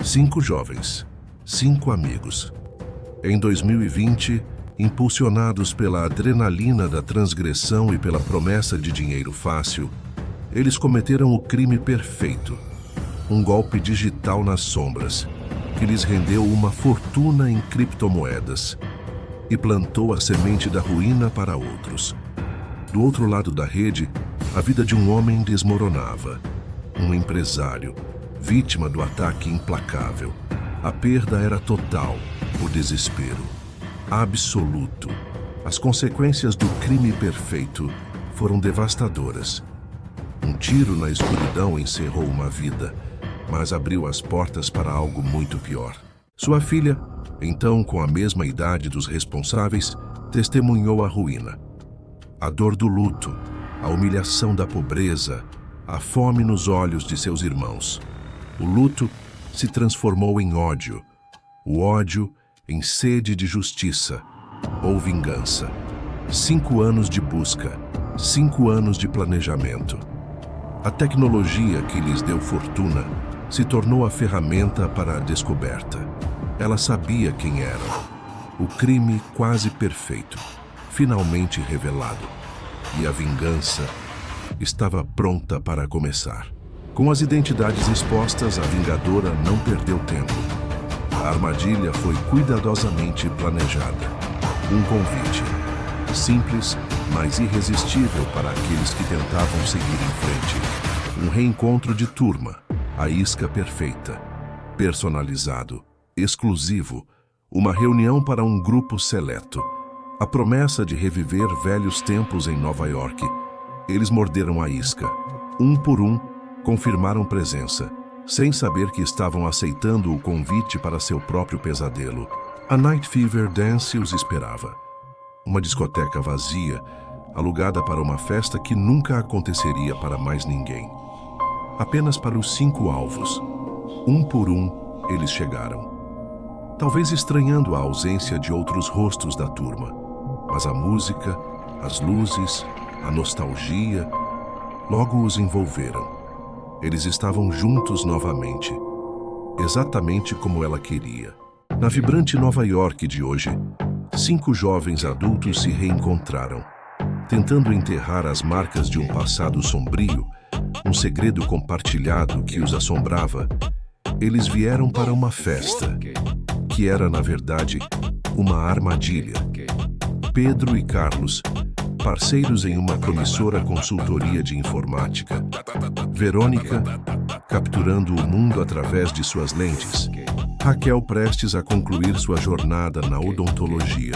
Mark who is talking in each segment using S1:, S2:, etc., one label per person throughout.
S1: 5 jovens, 5 amigos. Em 2020, impulsionados pela adrenalina da transgressão e pela promessa de dinheiro fácil, eles cometeram o crime perfeito, um golpe digital nas sombras, que lhes rendeu uma fortuna em criptomoedas e plantou a semente da ruína para outros. Do outro lado da rede, a vida de um homem desmoronava. Um empresário, vítima do ataque implacável. A perda era total, o desespero absoluto. As consequências do crime perfeito foram devastadoras. Um tiro na escuridão encerrou uma vida, mas abriu as portas para algo muito pior. Sua filha, então com a mesma idade dos responsáveis, testemunhou a ruína. A dor do luto, a humilhação da pobreza, a fome nos olhos de seus irmãos. O luto se transformou em ódio, o ódio em sede de justiça ou vingança. 5 anos de busca, 5 anos de planejamento. A tecnologia que lhes deu fortuna se tornou a ferramenta para a descoberta. Ela sabia quem era. O crime quase perfeito, finalmente revelado. E a vingança estava pronta para começar. Com as identidades expostas, a vingadora não perdeu tempo. A armadilha foi cuidadosamente planejada. Um convite, simples, mas irresistível para aqueles que tentavam seguir em frente. Um reencontro de turma, a isca perfeita, personalizado, exclusivo, uma reunião para um grupo seleto. A promessa de reviver velhos tempos em Nova York. Eles morderam a isca. Um por um, confirmaram presença, sem saber que estavam aceitando o convite para seu próprio pesadelo. A Night Fever Dance os esperava. Uma discoteca vazia, alugada para uma festa que nunca aconteceria para mais ninguém. Apenas para os 5 alvos. Um por um, eles chegaram. Talvez estranhando a ausência de outros rostos da turma. Mas a música, as luzes, a nostalgia, logo os envolveram. Eles estavam juntos novamente, exatamente como ela queria. Na vibrante Nova York de hoje, 5 jovens adultos se reencontraram, tentando enterrar as marcas de um passado sombrio, um segredo compartilhado que os assombrava. Eles vieram para uma festa, que era, na verdade, uma armadilha. Pedro e Carlos, parceiros em uma promissora consultoria de informática. Verônica, capturando o mundo através de suas lentes. Raquel, prestes a concluir sua jornada na odontologia.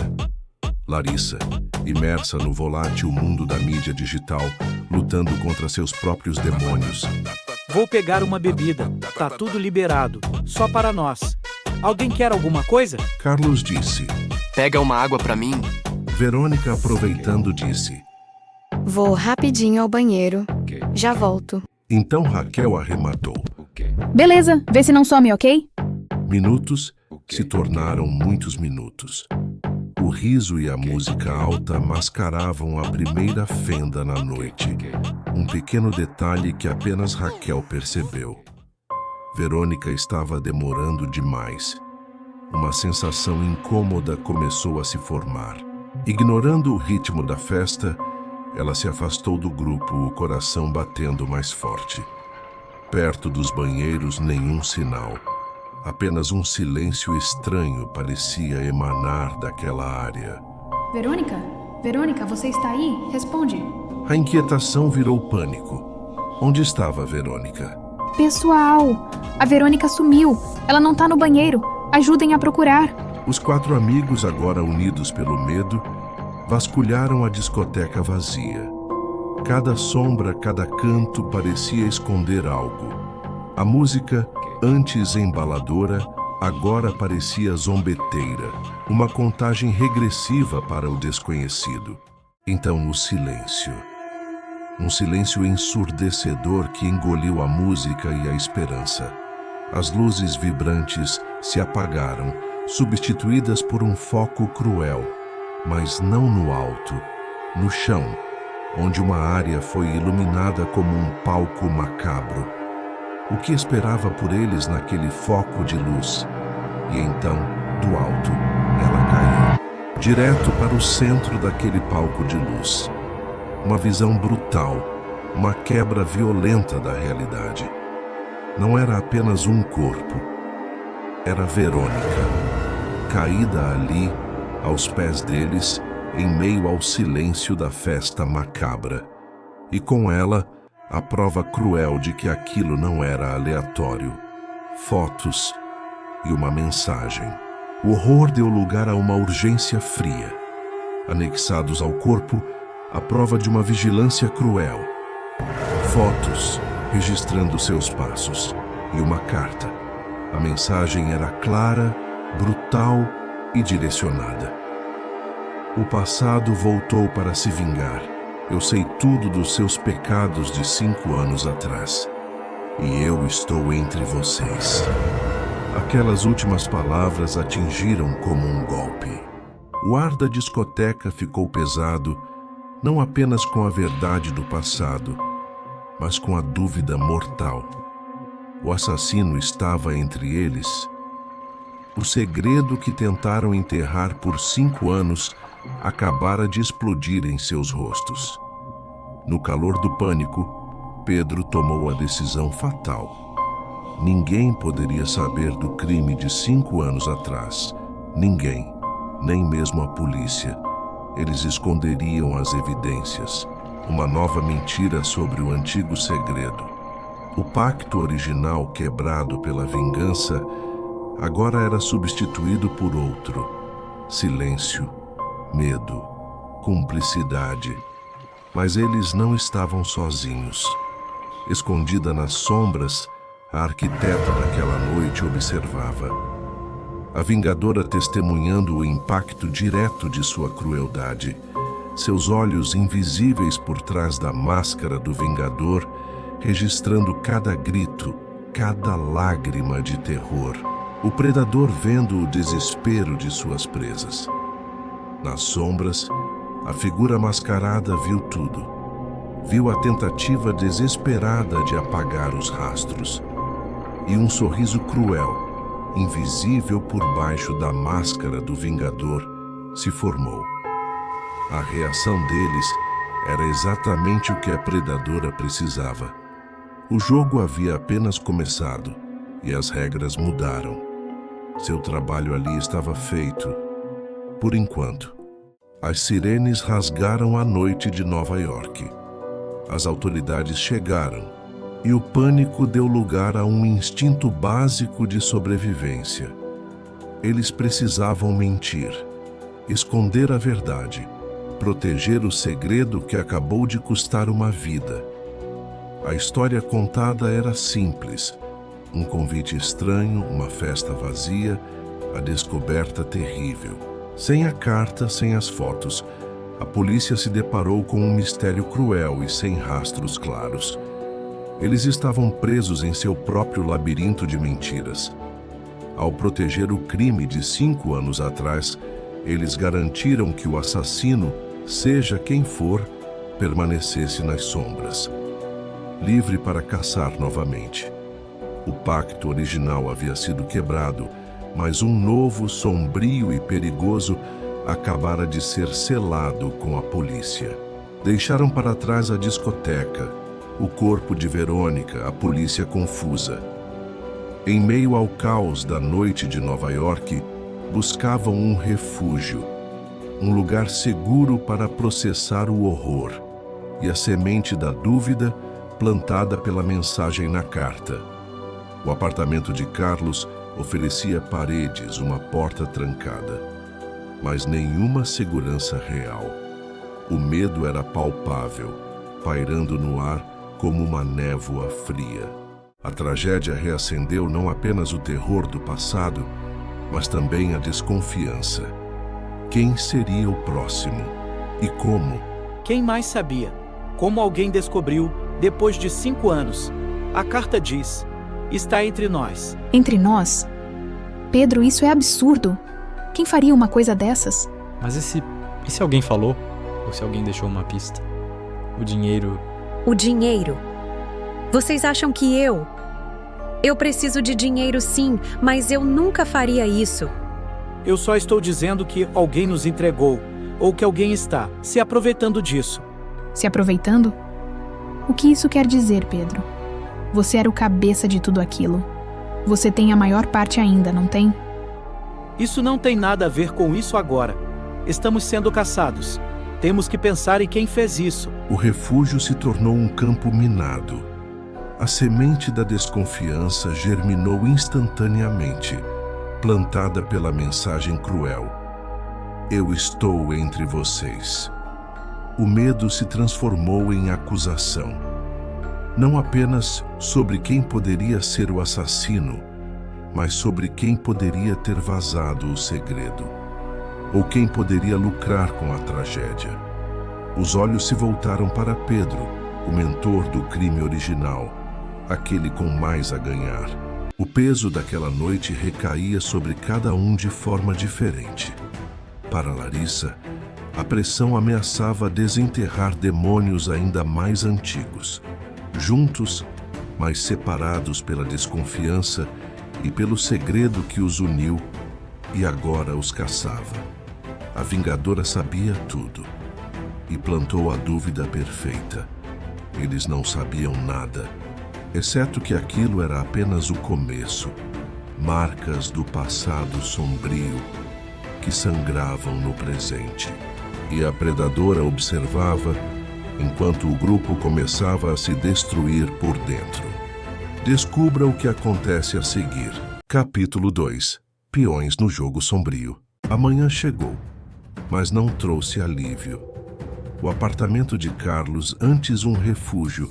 S1: Larissa, imersa no volátil mundo da mídia digital, lutando contra seus próprios demônios.
S2: Vou pegar uma bebida. Tá tudo liberado. Só para nós. Alguém quer alguma coisa?
S1: Carlos disse.
S3: Pega uma água pra mim.
S1: Verônica, aproveitando, disse.
S4: Vou rapidinho ao banheiro. Já volto.
S1: Então Raquel arrematou.
S5: Beleza, vê se não some, ok?
S1: Minutos se tornaram muitos minutos. O riso e a música alta mascaravam a primeira fenda na noite. Um pequeno detalhe que apenas Raquel percebeu. Verônica estava demorando demais. Uma sensação incômoda começou a se formar. Ignorando o ritmo da festa, ela se afastou do grupo, o coração batendo mais forte. Perto dos banheiros, nenhum sinal. Apenas um silêncio estranho parecia emanar daquela área.
S5: Verônica? Verônica, você está aí? Responde.
S1: A inquietação virou pânico. Onde estava a Verônica?
S5: Pessoal, a Verônica sumiu. Ela não tá no banheiro. Ajudem a procurar.
S1: Os 4 amigos, agora unidos pelo medo, vasculharam a discoteca vazia. Cada sombra, cada canto parecia esconder algo. A música, antes embaladora, agora parecia zombeteira, uma contagem regressiva para o desconhecido. Então o silêncio. Um silêncio ensurdecedor que engoliu a música e a esperança. As luzes vibrantes se apagaram, substituídas por um foco cruel, mas não no alto, no chão, onde uma área foi iluminada como um palco macabro. o que esperava por eles naquele foco de luz. E então, do alto, ela caiu, direto para o centro daquele palco de luz. Uma visão brutal, uma quebra violenta da realidade. Não era apenas um corpo, era Verônica, caída ali, aos pés deles, em meio ao silêncio da festa macabra. E com ela, a prova cruel de que aquilo não era aleatório. Fotos e uma mensagem. O horror deu lugar a uma urgência fria. Anexados ao corpo, a prova de uma vigilância cruel. Fotos registrando seus passos e uma carta. A mensagem era clara, brutal e direcionada. O passado voltou para se vingar. Eu sei tudo dos seus pecados de 5 anos atrás. E eu estou entre vocês. Aquelas últimas palavras atingiram como um golpe. O ar da discoteca ficou pesado, não apenas com a verdade do passado, mas com a dúvida mortal. O assassino estava entre eles. O segredo que tentaram enterrar por 5 anos acabara de explodir em seus rostos. No calor do pânico, Pedro tomou a decisão fatal. Ninguém poderia saber do crime de 5 anos atrás. Ninguém, nem mesmo a polícia. Eles esconderiam as evidências. Uma nova mentira sobre o antigo segredo. O pacto original quebrado pela vingança agora era substituído por outro. Silêncio, medo, cumplicidade. Mas eles não estavam sozinhos. Escondida nas sombras, a arquiteta daquela noite observava. A vingadora testemunhando o impacto direto de sua crueldade. Seus olhos invisíveis por trás da máscara do vingador, registrando cada grito, cada lágrima de terror. O predador vendo o desespero de suas presas. Nas sombras, a figura mascarada viu tudo. Viu a tentativa desesperada de apagar os rastros. E um sorriso cruel, invisível por baixo da máscara do vingador, se formou. A reação deles era exatamente o que a predadora precisava. O jogo havia apenas começado e as regras mudaram. Seu trabalho ali estava feito, por enquanto. As sirenes rasgaram a noite de Nova York. As autoridades chegaram e o pânico deu lugar a um instinto básico de sobrevivência. Eles precisavam mentir, esconder a verdade, proteger o segredo que acabou de custar uma vida. A história contada era simples. Um convite estranho, uma festa vazia, a descoberta terrível. Sem a carta, sem as fotos, a polícia se deparou com um mistério cruel e sem rastros claros. Eles estavam presos em seu próprio labirinto de mentiras. Ao proteger o crime de 5 anos atrás, eles garantiram que o assassino, seja quem for, permanecesse nas sombras, livre para caçar novamente. O pacto original havia sido quebrado, mas um novo, sombrio e perigoso acabara de ser selado com a polícia. Deixaram para trás a discoteca, o corpo de Verônica, a polícia confusa. Em meio ao caos da noite de Nova York, buscavam um refúgio, um lugar seguro para processar o horror e a semente da dúvida plantada pela mensagem na carta. O apartamento de Carlos oferecia paredes, uma porta trancada, mas nenhuma segurança real. O medo era palpável, pairando no ar como uma névoa fria. A tragédia reacendeu não apenas o terror do passado, mas também a desconfiança. Quem seria o próximo? E como?
S2: Quem mais sabia? Como alguém descobriu, depois de 5 anos. A carta diz: está entre nós.
S5: Entre nós? Pedro, isso é absurdo. Quem faria uma coisa dessas?
S6: Mas e se alguém falou? Ou se alguém deixou uma pista? O dinheiro...
S7: O dinheiro? Vocês acham que eu, Eu preciso de dinheiro sim, mas eu nunca faria isso.
S2: Eu só estou dizendo que alguém nos entregou, ou que alguém está se aproveitando disso.
S5: Se aproveitando? O que isso quer dizer, Pedro? Você era o cabeça de tudo aquilo. Você tem a maior parte ainda, não tem?
S2: Isso não tem nada a ver com isso agora. Estamos sendo caçados. Temos que pensar em quem fez isso.
S1: O refúgio se tornou um campo minado. A semente da desconfiança germinou instantaneamente, plantada pela mensagem cruel. Eu estou entre vocês. O medo se transformou em acusação. Não apenas sobre quem poderia ser o assassino, mas sobre quem poderia ter vazado o segredo, ou quem poderia lucrar com a tragédia. Os olhos se voltaram para Pedro, o mentor do crime original, aquele com mais a ganhar. O peso daquela noite recaía sobre cada um de forma diferente. Para Larissa, a pressão ameaçava desenterrar demônios ainda mais antigos. Juntos, mas separados pela desconfiança e pelo segredo que os uniu e agora os caçava. A Vingadora sabia tudo e plantou a dúvida perfeita. Eles não sabiam nada, exceto que aquilo era apenas o começo, marcas do passado sombrio que sangravam no presente. E a Predadora observava enquanto o grupo começava a se destruir por dentro. Descubra o que acontece a seguir. Capítulo 2. Peões no jogo sombrio. A manhã chegou, mas não trouxe alívio. O apartamento de Carlos, antes um refúgio,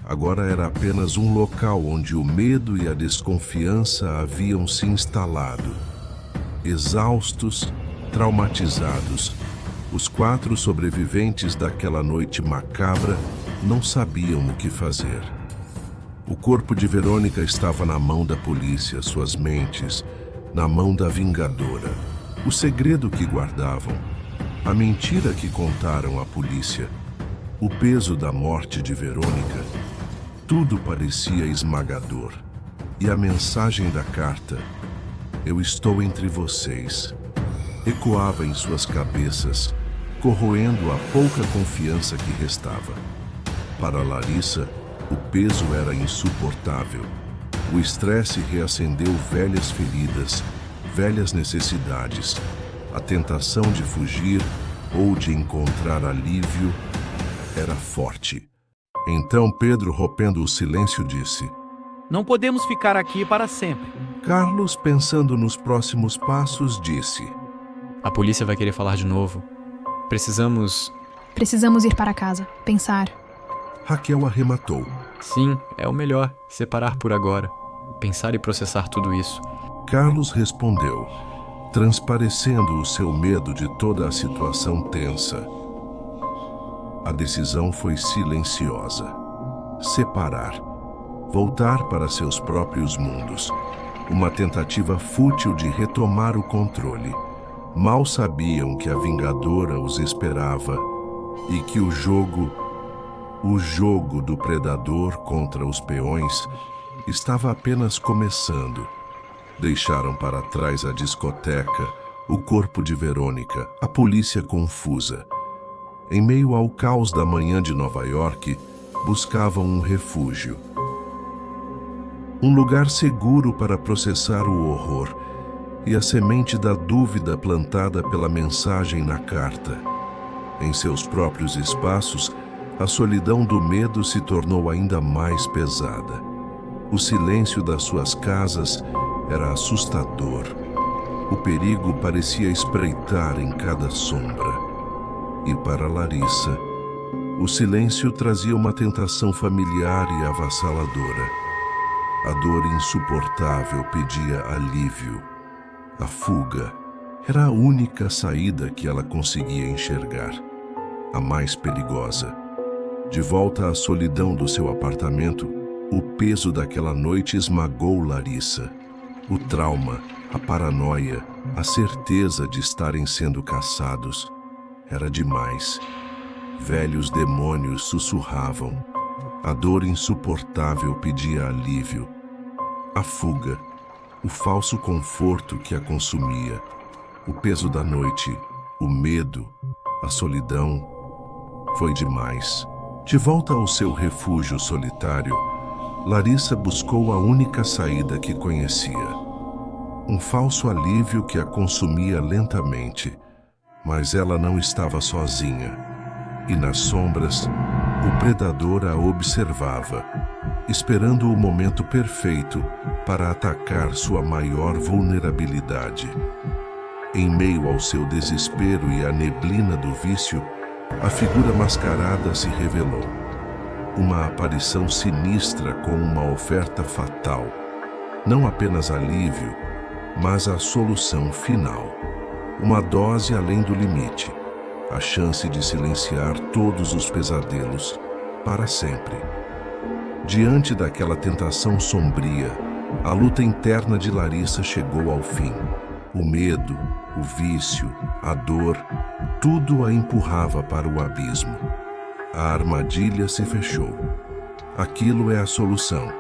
S1: agora era apenas um local onde o medo e a desconfiança haviam se instalado. Exaustos, traumatizados, os 4 sobreviventes daquela noite macabra não sabiam o que fazer. O corpo de Verônica estava na mão da polícia, suas mentes na mão da Vingadora. O segredo que guardavam, a mentira que contaram à polícia, o peso da morte de Verônica, tudo parecia esmagador. E a mensagem da carta, "Eu estou entre vocês", ecoava em suas cabeças, corroendo a pouca confiança que restava. Para Larissa, o peso era insuportável. O estresse reacendeu velhas feridas, velhas necessidades. A tentação de fugir ou de encontrar alívio era forte. Então Pedro, rompendo o silêncio, disse:
S2: Não podemos ficar aqui para sempre.
S1: Carlos, pensando nos próximos passos, disse:
S6: A polícia vai querer falar de novo. Precisamos
S5: ir para casa, pensar.
S1: Raquel arrematou.
S6: Sim, é o melhor, separar por agora. Pensar e processar tudo isso.
S1: Carlos respondeu, transparecendo o seu medo de toda a situação tensa. A decisão foi silenciosa. Separar. Voltar para seus próprios mundos. Uma tentativa fútil de retomar o controle. Mal sabiam que a Vingadora os esperava e que o jogo do Predador contra os peões estava apenas começando. Deixaram para trás a discoteca, o corpo de Verônica, a polícia confusa. Em meio ao caos da manhã de Nova York, buscavam um refúgio. Um lugar seguro para processar o horror e a semente da dúvida plantada pela mensagem na carta. Em seus próprios espaços, a solidão do medo se tornou ainda mais pesada. O silêncio das suas casas era assustador. O perigo parecia espreitar em cada sombra. E para Larissa, o silêncio trazia uma tentação familiar e avassaladora. A dor insuportável pedia alívio. A fuga era a única saída que ela conseguia enxergar, a mais perigosa. De volta à solidão do seu apartamento, o peso daquela noite esmagou Larissa. O trauma, a paranoia, a certeza de estarem sendo caçados. Era demais. Velhos demônios sussurravam. A dor insuportável pedia alívio. A fuga, o falso conforto que a consumia, o peso da noite, o medo, a solidão. Foi demais. De volta ao seu refúgio solitário, Larissa buscou a única saída que conhecia. Um falso alívio que a consumia lentamente, mas ela não estava sozinha. E nas sombras, o predador a observava, esperando o momento perfeito para atacar sua maior vulnerabilidade. Em meio ao seu desespero e à neblina do vício, a figura mascarada se revelou. Uma aparição sinistra com uma oferta fatal. Não apenas alívio, mas a solução final. Uma dose além do limite. A chance de silenciar todos os pesadelos para sempre. Diante daquela tentação sombria, a luta interna de Larissa chegou ao fim. O medo, o vício, a dor, tudo a empurrava para o abismo. A armadilha se fechou. Aquilo é a solução.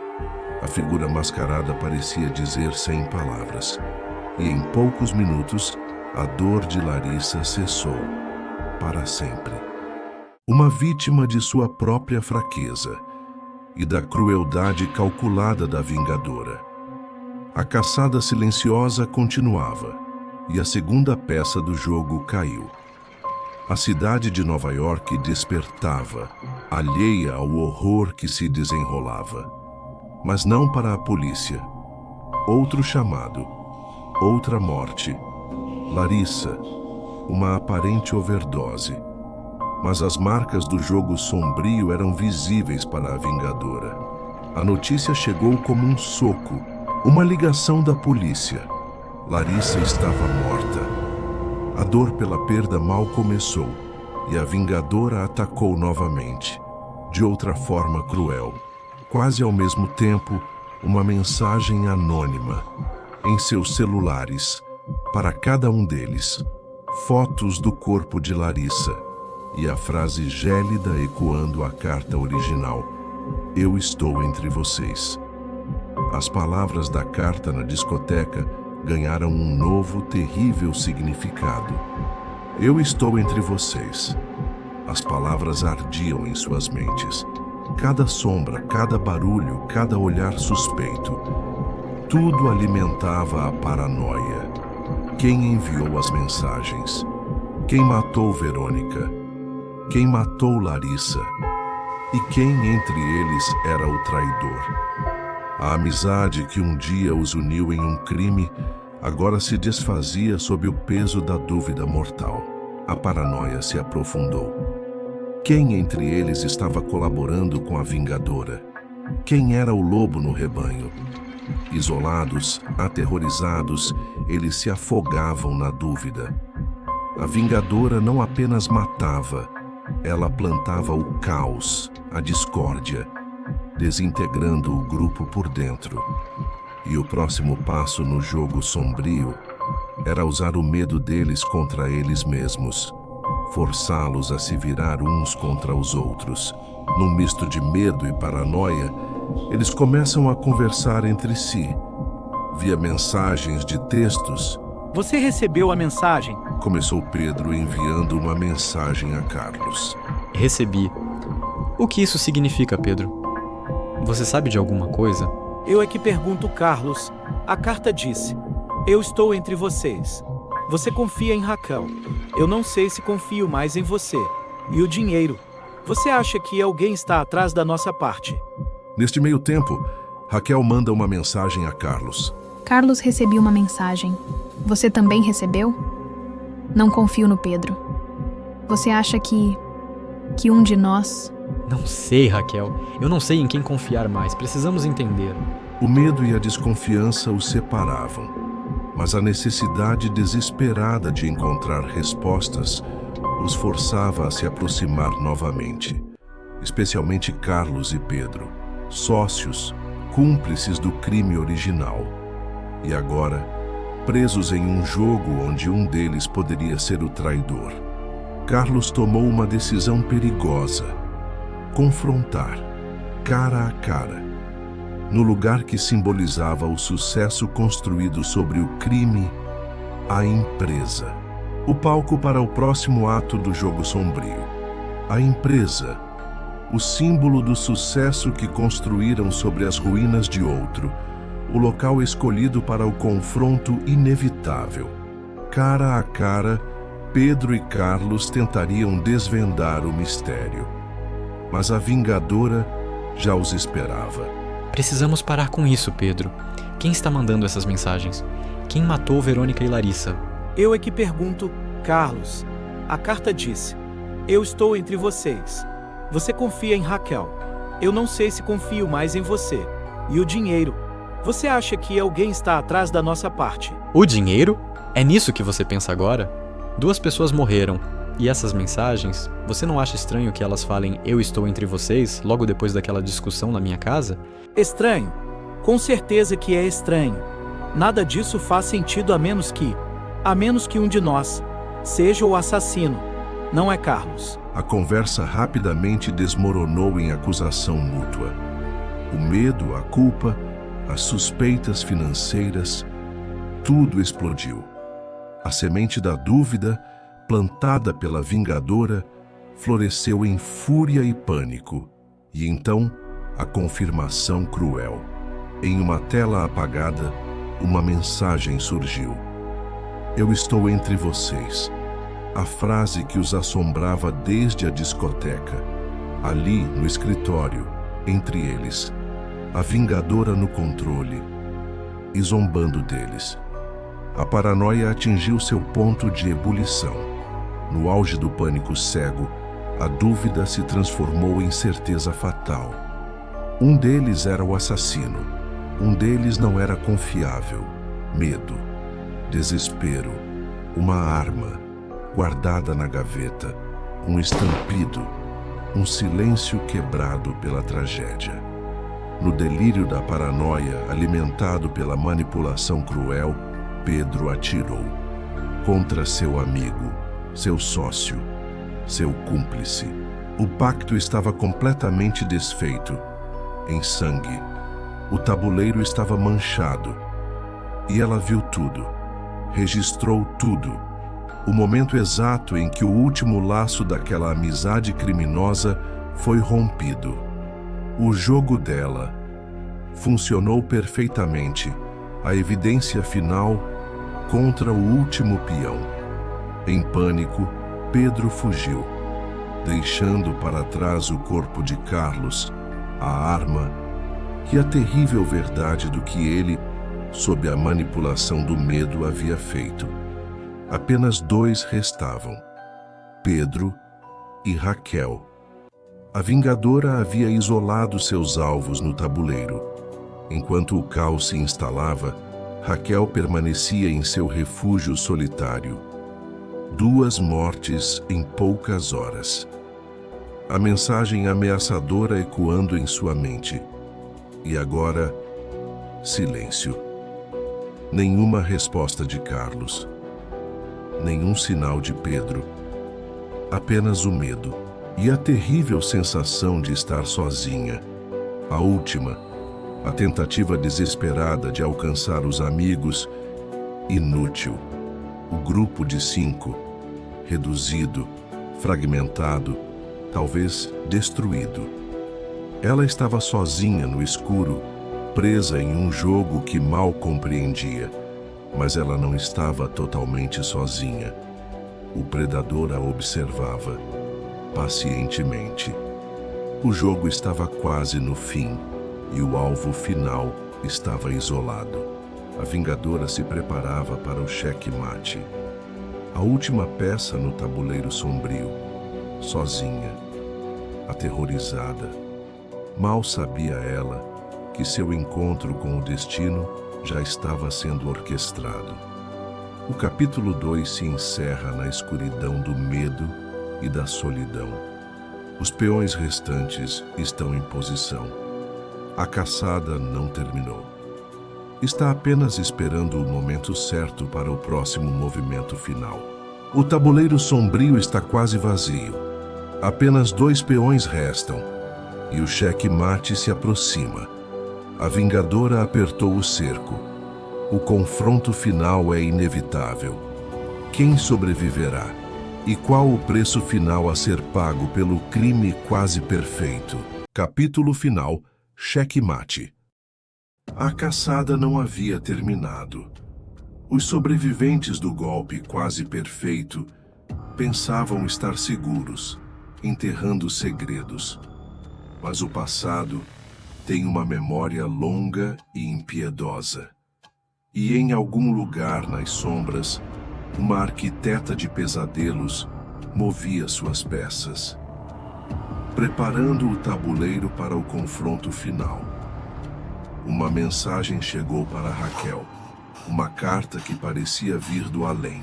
S1: A figura mascarada parecia dizer sem palavras. E em poucos minutos, a dor de Larissa cessou. Para sempre. Uma vítima de sua própria fraqueza e da crueldade calculada da vingadora. A caçada silenciosa continuava e a segunda peça do jogo caiu. A cidade de Nova York despertava, alheia ao horror que se desenrolava. Mas não para a polícia. Outro chamado, outra morte. Larissa, uma aparente overdose. Mas as marcas do jogo sombrio eram visíveis para a vingadora. A notícia chegou como um soco, uma ligação da polícia. Larissa estava morta. A dor pela perda mal começou, e a vingadora atacou novamente, de outra forma cruel. Quase ao mesmo tempo, uma mensagem anônima, em seus celulares, para cada um deles. Fotos do corpo de Larissa e a frase gélida ecoando a carta original: "Eu estou entre vocês". As palavras da carta na discoteca ganharam um novo, terrível significado. "Eu estou entre vocês". As palavras ardiam em suas mentes. Cada sombra, cada barulho, cada olhar suspeito. Tudo alimentava a paranoia. Quem enviou as mensagens? Quem matou Verônica? Quem matou Larissa? E quem entre eles era o traidor? A amizade que um dia os uniu em um crime agora se desfazia sob o peso da dúvida mortal. A paranoia se aprofundou. Quem entre eles estava colaborando com a vingadora? Quem era o lobo no rebanho? Isolados, aterrorizados, eles se afogavam na dúvida. A vingadora não apenas matava, ela plantava o caos, a discórdia, desintegrando o grupo por dentro. E o próximo passo no jogo sombrio era usar o medo deles contra eles mesmos, forçá-los a se virar uns contra os outros. Num misto de medo e paranoia, eles começam a conversar entre si, via mensagens de textos.
S2: Você recebeu a mensagem?
S1: Começou Pedro enviando uma mensagem a Carlos.
S6: Recebi. O que isso significa, Pedro? Você sabe de alguma coisa?
S2: Eu é que pergunto, Carlos. A carta disse: "Eu estou entre vocês". Você confia em Raquel. Eu não sei se confio mais em você. E o dinheiro? Você acha que alguém está atrás da nossa parte?
S1: Neste meio tempo, Raquel manda uma mensagem a Carlos.
S5: Carlos, recebi uma mensagem. Você também recebeu? Não confio no Pedro. Você acha que um de nós...
S6: Não sei, Raquel. Eu não sei em quem confiar mais. Precisamos entender.
S1: O medo e a desconfiança os separavam, mas a necessidade desesperada de encontrar respostas os forçava a se aproximar novamente. Especialmente Carlos e Pedro, sócios, cúmplices do crime original. E agora, presos em um jogo onde um deles poderia ser o traidor. Carlos tomou uma decisão perigosa: confrontar, cara a cara. no lugar que simbolizava o sucesso construído sobre o crime, a empresa. O palco para o próximo ato do jogo sombrio. A empresa, o símbolo do sucesso que construíram sobre as ruínas de outro, o local escolhido para o confronto inevitável. Cara a cara, Pedro e Carlos tentariam desvendar o mistério. Mas a Vingadora já os esperava.
S6: Precisamos parar com isso, Pedro. Quem está mandando essas mensagens? Quem matou Verônica e Larissa?
S2: Eu é que pergunto, Carlos. A carta disse: eu estou entre vocês. Você confia em Raquel. Eu não sei se confio mais em você. E o dinheiro? Você acha que alguém está atrás da nossa parte?
S6: O dinheiro? É nisso que você pensa agora? 2 pessoas morreram. E essas mensagens, você não acha estranho que elas falem "eu estou entre vocês" logo depois daquela discussão na minha casa?
S2: Estranho. Com certeza que é estranho. Nada disso faz sentido a menos que um de nós seja o assassino. Não é Carlos?
S1: A conversa rapidamente desmoronou em acusação mútua. O medo, a culpa, as suspeitas financeiras, tudo explodiu. A semente da dúvida, plantada pela Vingadora, floresceu em fúria e pânico. E então, a confirmação cruel. Em uma tela apagada, uma mensagem surgiu. Eu estou entre vocês. A frase que os assombrava desde a discoteca. Ali, no escritório, entre eles. A Vingadora no controle. E zombando deles. A paranoia atingiu seu ponto de ebulição. No auge do pânico cego, a dúvida se transformou em certeza fatal. Um deles era o assassino. Um deles não era confiável. Medo, desespero, uma arma guardada na gaveta, um estampido, um silêncio quebrado pela tragédia. No delírio da paranoia, alimentado pela manipulação cruel, Pedro atirou contra seu amigo, seu sócio, seu cúmplice. O pacto estava completamente desfeito, em sangue. O tabuleiro estava manchado. E ela viu tudo, registrou tudo. O momento exato em que o último laço daquela amizade criminosa foi rompido. O jogo dela funcionou perfeitamente, a evidência final contra o último peão. Em pânico, Pedro fugiu, deixando para trás o corpo de Carlos, a arma e a terrível verdade do que ele, sob a manipulação do medo, havia feito. Apenas 2 restavam: Pedro e Raquel. A Vingadora havia isolado seus alvos no tabuleiro. Enquanto o caos se instalava, Raquel permanecia em seu refúgio solitário. 2 mortes em poucas horas. A mensagem ameaçadora ecoando em sua mente. E agora, silêncio. Nenhuma resposta de Carlos. Nenhum sinal de Pedro. Apenas o medo e a terrível sensação de estar sozinha. A última, a tentativa desesperada de alcançar os amigos, inútil. O grupo de 5, reduzido, fragmentado, talvez destruído. Ela estava sozinha no escuro, presa em um jogo que mal compreendia. Mas ela não estava totalmente sozinha. O predador a observava, pacientemente. O jogo estava quase no fim, e o alvo final estava isolado. A Vingadora se preparava para o checkmate. A última peça no tabuleiro sombrio, sozinha, aterrorizada. Mal sabia ela que seu encontro com o destino já estava sendo orquestrado. O capítulo 2 se encerra na escuridão do medo e da solidão. Os peões restantes estão em posição. A caçada não terminou. Está apenas esperando o momento certo para o próximo movimento final. O tabuleiro sombrio está quase vazio. Apenas 2 peões restam. E o checkmate se aproxima. A Vingadora apertou o cerco. O confronto final é inevitável. Quem sobreviverá? E qual o preço final a ser pago pelo crime quase perfeito? Capítulo final: Checkmate. A caçada não havia terminado. Os sobreviventes do golpe quase perfeito pensavam estar seguros, enterrando segredos. Mas o passado tem uma memória longa e impiedosa. E em algum lugar nas sombras, uma arquiteta de pesadelos movia suas peças, preparando o tabuleiro para o confronto final. Uma mensagem chegou para Raquel, uma carta que parecia vir do além.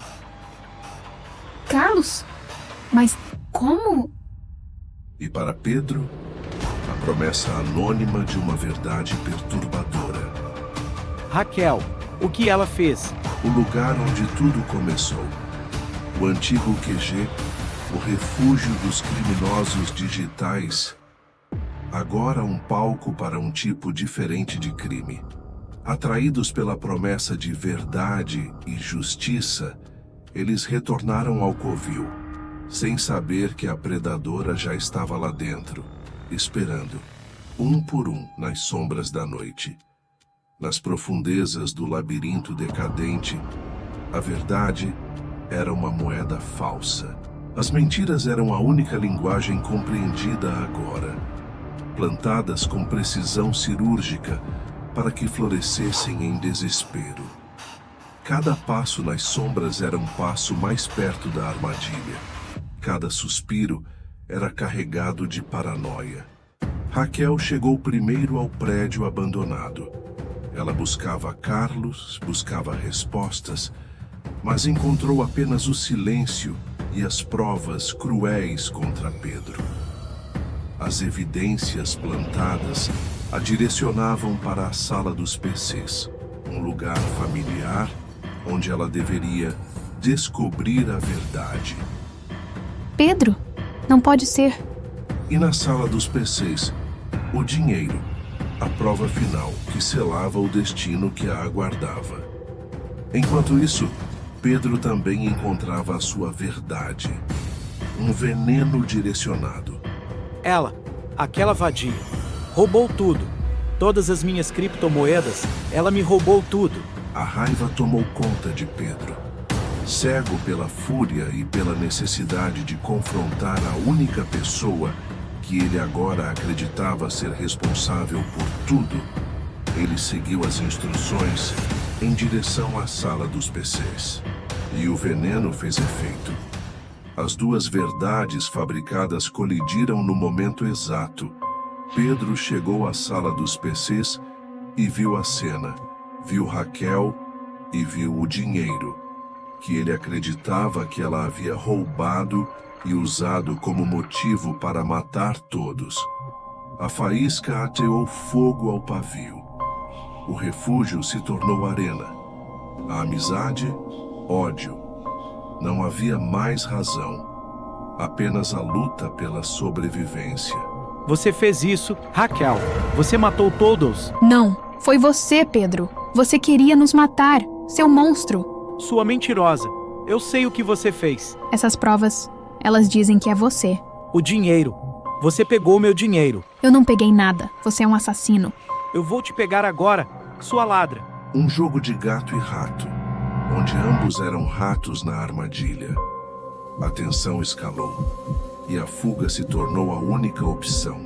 S5: Carlos? Mas como?
S1: E para Pedro, a promessa anônima de uma verdade perturbadora.
S2: Raquel, o que ela fez?
S1: O lugar onde tudo começou. O antigo QG, o refúgio dos criminosos digitais. Agora um palco para um tipo diferente de crime. Atraídos pela promessa de verdade e justiça, eles retornaram ao covil, sem saber que a predadora já estava lá dentro, esperando, um por um, nas sombras da noite. Nas profundezas do labirinto decadente, a verdade era uma moeda falsa. As mentiras eram a única linguagem compreendida agora, plantadas com precisão cirúrgica para que florescessem em desespero. Cada passo nas sombras era um passo mais perto da armadilha. Cada suspiro era carregado de paranoia. Raquel chegou primeiro ao prédio abandonado. Ela buscava Carlos, buscava respostas, mas encontrou apenas o silêncio e as provas cruéis contra Pedro. As evidências plantadas a direcionavam para a sala dos PCs, um lugar familiar onde ela deveria descobrir a verdade.
S5: Pedro? Não pode ser.
S1: E na sala dos PCs, o dinheiro, a prova final que selava o destino que a aguardava. Enquanto isso, Pedro também encontrava a sua verdade, um veneno direcionado.
S2: Ela, aquela vadia, roubou tudo. Todas as minhas criptomoedas, ela me roubou tudo.
S1: A raiva tomou conta de Pedro. Cego pela fúria e pela necessidade de confrontar a única pessoa que ele agora acreditava ser responsável por tudo, ele seguiu as instruções em direção à sala dos PCs. E o veneno fez efeito. As duas verdades fabricadas colidiram no momento exato. Pedro chegou à sala dos PCs e viu a cena. Viu Raquel e viu o dinheiro, que ele acreditava que ela havia roubado e usado como motivo para matar todos. A faísca ateou fogo ao pavio. O refúgio se tornou arena. A amizade, ódio. Não havia mais razão. Apenas a luta pela sobrevivência.
S2: Você fez isso, Raquel. Você matou todos.
S5: Não, foi você, Pedro. Você queria nos matar, seu monstro.
S2: Sua mentirosa. Eu sei o que você fez.
S5: Essas provas, elas dizem que é você.
S2: O dinheiro. Você pegou meu dinheiro.
S5: Eu não peguei nada. Você é um assassino.
S2: Eu vou te pegar agora, sua ladra.
S1: Um jogo de gato e rato, onde ambos eram ratos na armadilha. A tensão escalou e a fuga se tornou a única opção.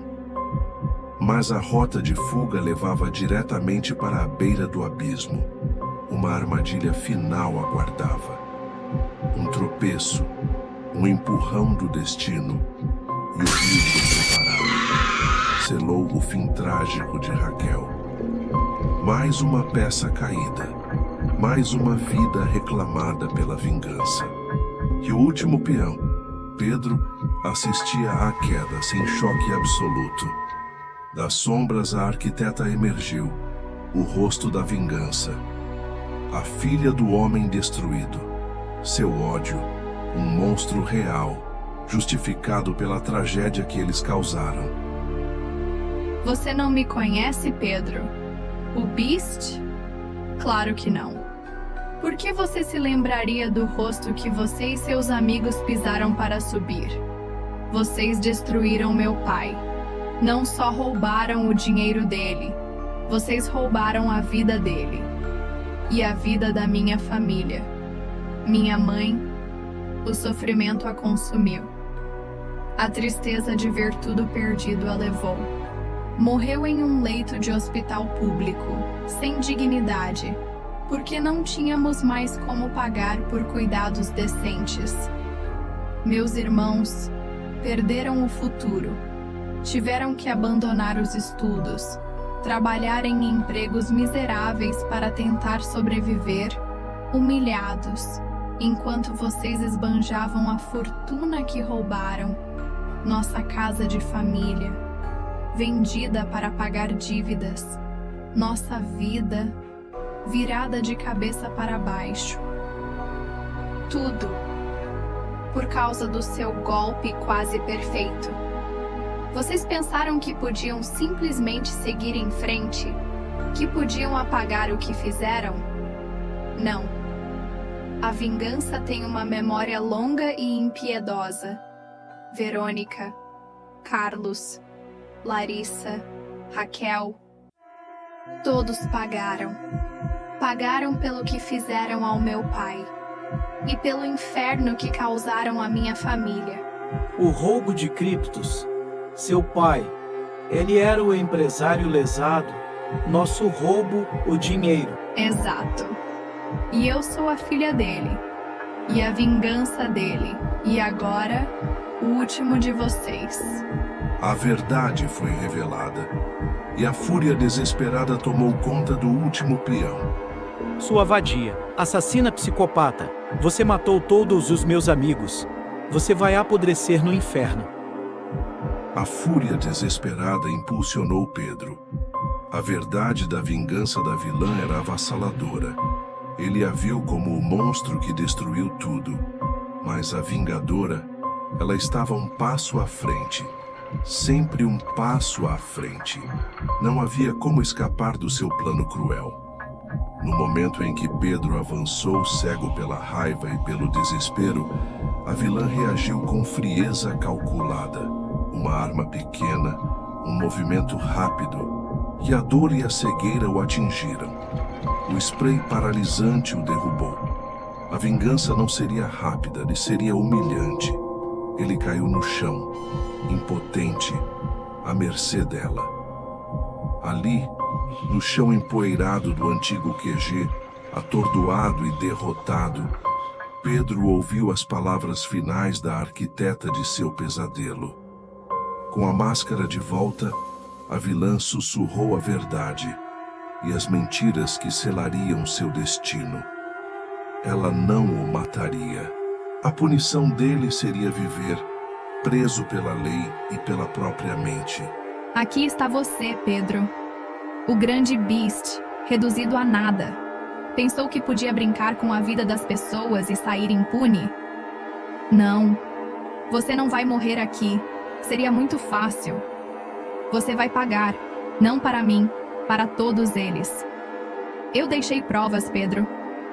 S1: Mas a rota de fuga levava diretamente para a beira do abismo. Uma armadilha final aguardava. Um tropeço, um empurrão do destino e o livro preparado selou o fim trágico de Raquel. Mais uma peça caída, mais uma vida reclamada pela vingança. E o último peão, Pedro, assistia à queda sem choque absoluto. Das sombras a arquiteta emergiu, o rosto da vingança. A filha do homem destruído, seu ódio, um monstro real, justificado pela tragédia que eles causaram.
S8: Você não me conhece, Pedro? O Beast? Claro que não. Por que você se lembraria do rosto que você e seus amigos pisaram para subir? Vocês destruíram meu pai. Não só roubaram o dinheiro dele, vocês roubaram a vida dele. E a vida da minha família. Minha mãe, o sofrimento a consumiu. A tristeza de ver tudo perdido a levou. Morreu em um leito de hospital público, sem dignidade, porque não tínhamos mais como pagar por cuidados decentes. Meus irmãos perderam o futuro. Tiveram que abandonar os estudos, trabalhar em empregos miseráveis para tentar sobreviver, humilhados, enquanto vocês esbanjavam a fortuna que roubaram, nossa casa de família, vendida para pagar dívidas, nossa vida virada de cabeça para baixo. Tudo por causa do seu golpe quase perfeito. Vocês pensaram que podiam simplesmente seguir em frente? Que podiam apagar o que fizeram? Não. A vingança tem uma memória longa e impiedosa. Verônica, Carlos, Larissa, Raquel, todos pagaram. Pagaram pelo que fizeram ao meu pai e pelo inferno que causaram à minha família.
S2: O roubo de criptos. Seu pai, ele era o empresário lesado. Nosso roubo, o dinheiro.
S8: Exato. E eu sou a filha dele. E a vingança dele. E agora, o último de vocês.
S1: A verdade foi revelada, e a fúria desesperada tomou conta do último peão.
S2: Sua vadia, assassina psicopata. Você matou todos os meus amigos. Você vai apodrecer no inferno.
S1: A fúria desesperada impulsionou Pedro. A verdade da vingança da vilã era avassaladora. Ele a viu como o monstro que destruiu tudo. Mas a vingadora, ela estava um passo à frente. Sempre um passo à frente. Não havia como escapar do seu plano cruel. No momento em que Pedro avançou, cego pela raiva e pelo desespero, a vilã reagiu com frieza calculada. Uma arma pequena, um movimento rápido, e a dor e a cegueira o atingiram. O spray paralisante o derrubou. A vingança não seria rápida, lhe seria humilhante. Ele caiu no chão, impotente, à mercê dela. Ali, no chão empoeirado do antigo QG, atordoado e derrotado, Pedro ouviu as palavras finais da arquiteta de seu pesadelo. Com a máscara de volta, a vilã sussurrou a verdade e as mentiras que selariam seu destino. Ela não o mataria. A punição dele seria viver, preso pela lei e pela própria mente.
S8: Aqui está você, Pedro. O grande Beast, reduzido a nada. Pensou que podia brincar com a vida das pessoas e sair impune? Não. Você não vai morrer aqui. Seria muito fácil. Você vai pagar, não para mim, para todos eles. Eu deixei provas, Pedro.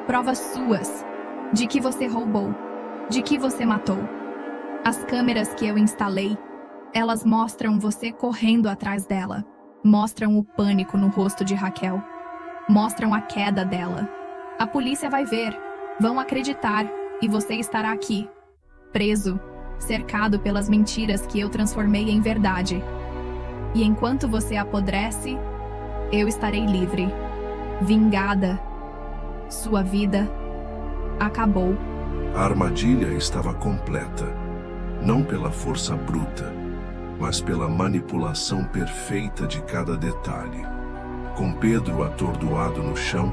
S8: Provas suas, de que você roubou, de que você matou. As câmeras que eu instalei, elas mostram você correndo atrás dela. Mostram o pânico no rosto de Raquel. Mostram a queda dela. A polícia vai ver, vão acreditar, e você estará aqui, preso, cercado pelas mentiras que eu transformei em verdade. E enquanto você apodrece, eu estarei livre, vingada. Sua vida acabou.
S1: A armadilha estava completa, não pela força bruta, mas pela manipulação perfeita de cada detalhe. Com Pedro atordoado no chão,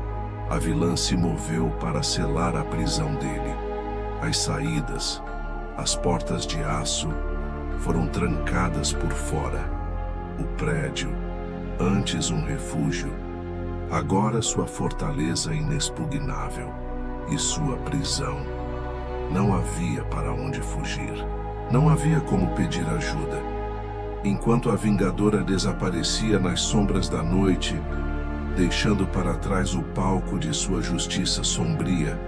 S1: a vilã se moveu para selar a prisão dele. As saídas, as portas de aço, foram trancadas por fora. O prédio, antes um refúgio, agora sua fortaleza inexpugnável e sua prisão. Não havia para onde fugir. Não havia como pedir ajuda. Enquanto a Vingadora desaparecia nas sombras da noite, deixando para trás o palco de sua justiça sombria.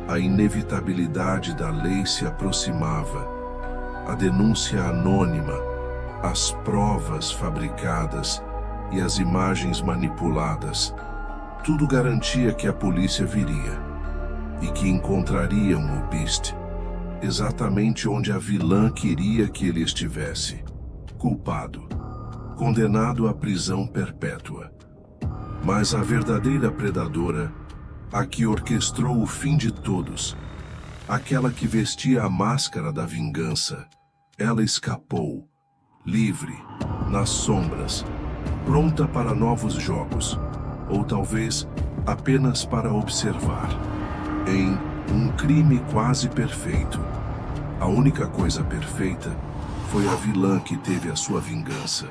S1: A inevitabilidade da lei se aproximava. A denúncia anônima, as provas fabricadas e as imagens manipuladas, tudo garantia que a polícia viria e que encontrariam o Beast exatamente onde a vilã queria que ele estivesse, culpado, condenado à prisão perpétua. Mas a verdadeira predadora, a que orquestrou o fim de todos, aquela que vestia a máscara da vingança, ela escapou, livre, nas sombras, pronta para novos jogos, ou talvez apenas para observar. Em um crime quase perfeito, a única coisa perfeita foi a vilã que teve a sua vingança.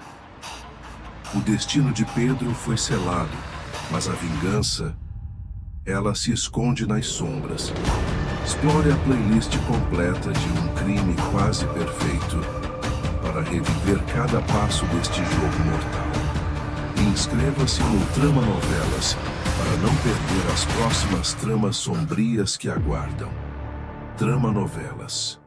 S1: O destino de Pedro foi selado, mas a vingança, ela se esconde nas sombras. Explore a playlist completa de Um Crime Quase Perfeito para reviver cada passo deste jogo mortal. E inscreva-se no Trama Novelas para não perder as próximas tramas sombrias que aguardam. Trama Novelas.